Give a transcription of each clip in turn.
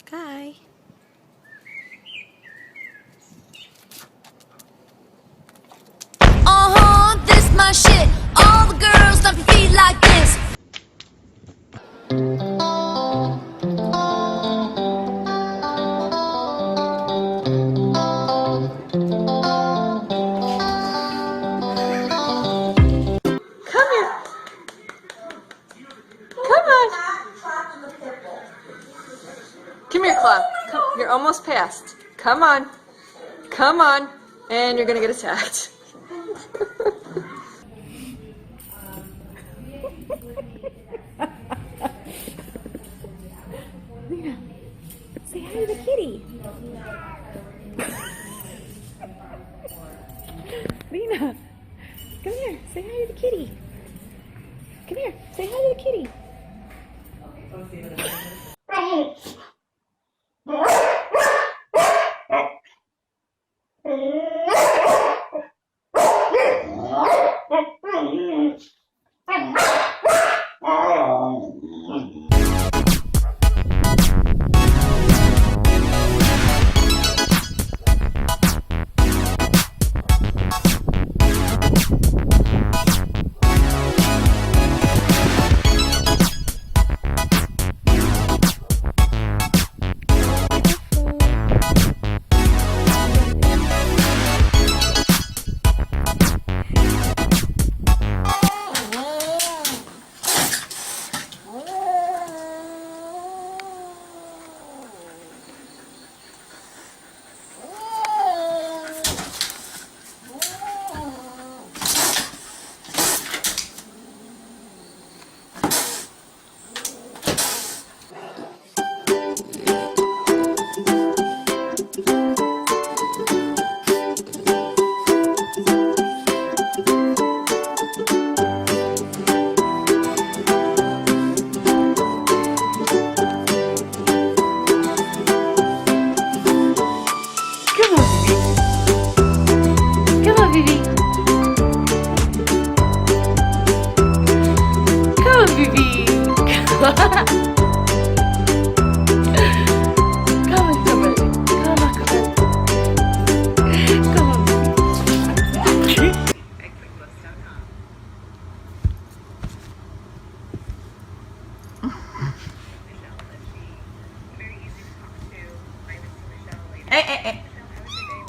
Sky. This my shit. All the girls stomp your feet like this. Come here. Come on. Come here, Claw. Come. You're almost past. Come on. Come on. And you're gonna get attacked. Lena, say hi to the kitty. Lena, come here. Say hi to the kitty. Come here. Say hi to the kitty.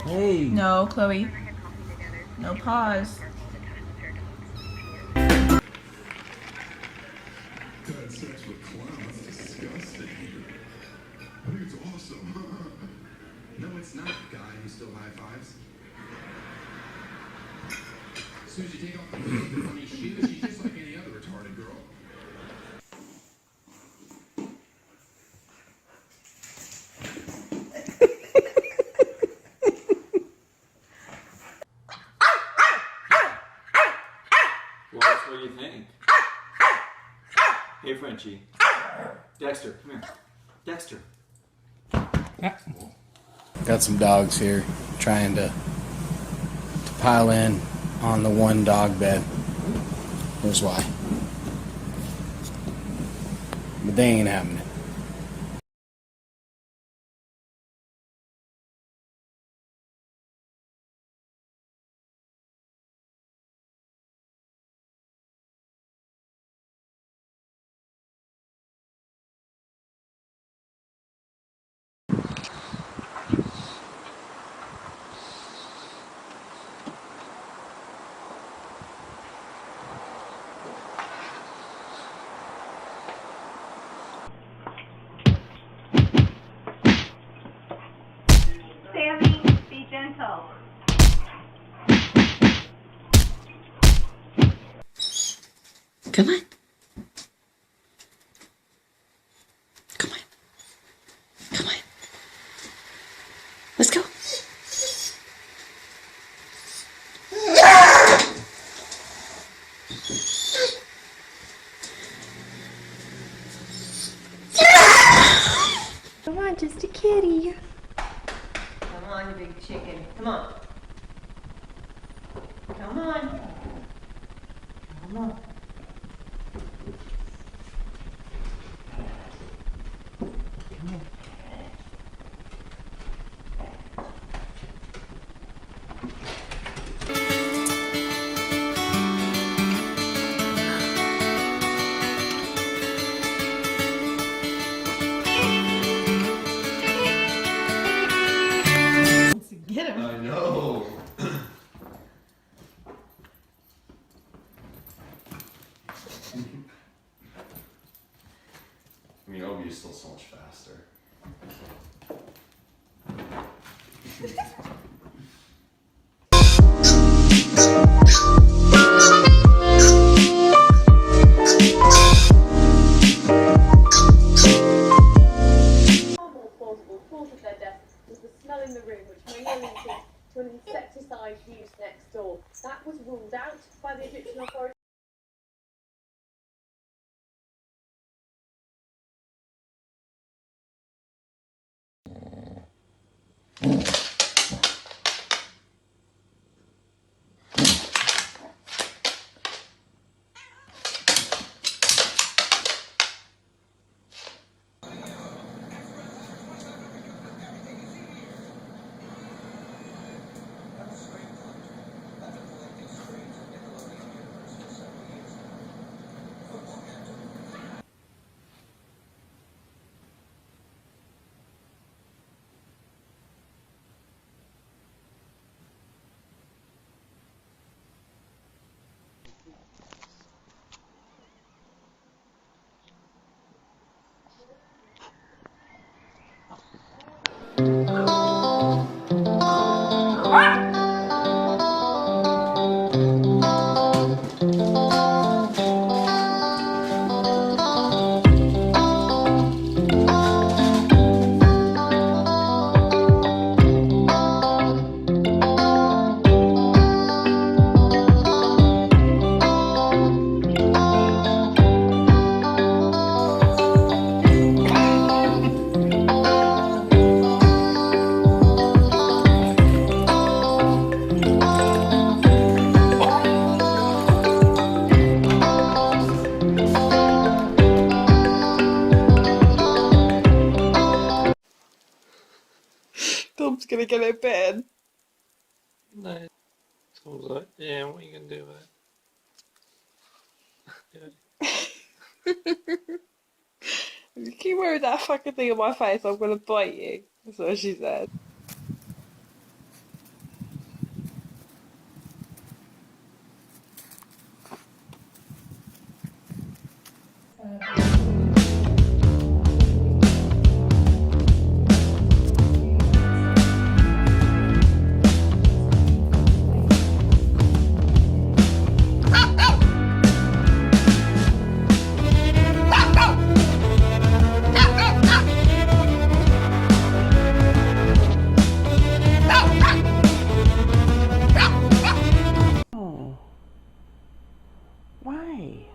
Hey. No, Chloe. No pause. Had sex with clowns. That's disgusting. I think it's awesome. No, it's not, guy who still high fives. As soon as you take off the funny shoes, she's just like any other retarded girl. Well, that's what you think. Hey, Frenchie. Dexter, come here. Dexter. Got some dogs here trying to pile in on the one dog bed. Here's why. But they ain't having it. Sammy, be gentle. Come on. Come on. Come on. Let's go. Come on, just a kitty. Come on, you big chicken. Come on. Come on. Come on. Come on. More plausible cause of their death was the smell in the room, which may have linked it to an insecticide used next door. That was ruled out by the Egyptian authorities. Tom's gonna get it bitten. No. Tom's like, yeah, what are you going to do with it? If you keep wearing that fucking thing on my face, I'm gonna bite you. That's what she said. Why?